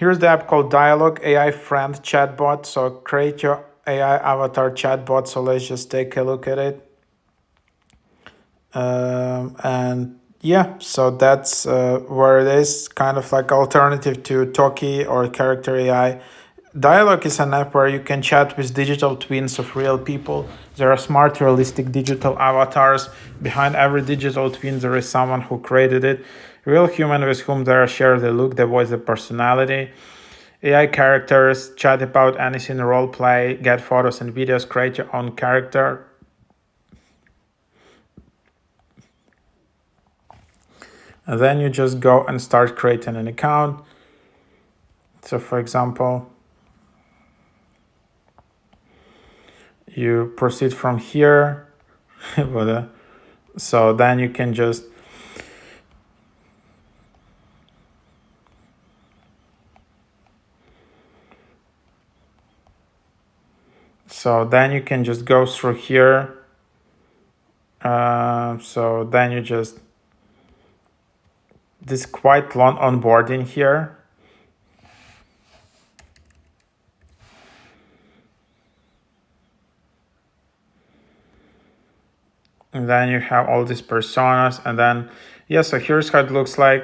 Here's the app called Dialogue AI Friend Chatbot. So create your AI avatar chatbot. So let's just take a look at it. And yeah, so that's where it is, kind of like alternative to Toki or Character AI. Dialogue is an app where you can chat with digital twins of real people. There are smart, realistic digital avatars. Behind every digital twin, there is someone who created it. Real human with whom they share the look, the voice, the personality. AI characters, chat about anything, role play, get photos and videos, create your own character. And then you just go and start creating an account. So for example, you proceed from here. So then you can just go through here. So then you just, this quite long onboarding here. And then you have all these personas, and then, yeah, so here's how it looks like.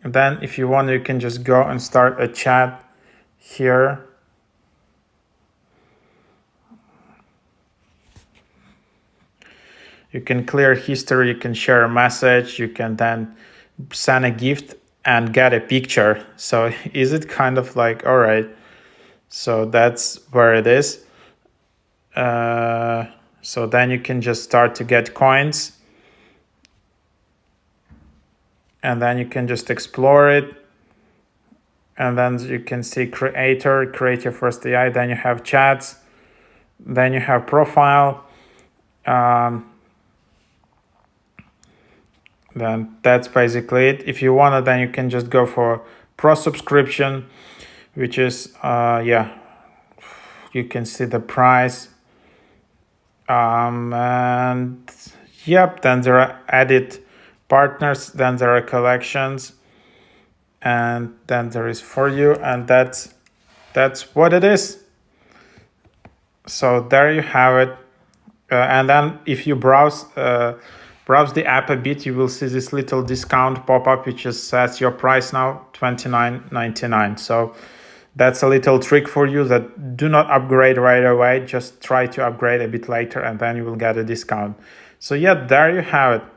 And then if you want, you can just go and start a chat here. You can clear history, you can share a message, you can then send a gift and get a picture. So is it kind of like, all right, so that's where it is. So then you can just start to get coins. And then you can just explore it. And then you can see creator, create your first AI. Then you have chats. Then you have profile. Then that's basically it. If you want it, then you can just go for pro subscription, which is, yeah, you can see the price. And yep, then there are added partners, then there are collections, and then there is for you, and that's what it is. So there you have it. And then if you browse the app a bit, you will see this little discount pop-up which just says your price now $29.99. So that's a little trick for you, that do not upgrade right away, just try to upgrade a bit later and then you will get a discount. So yeah, there you have it.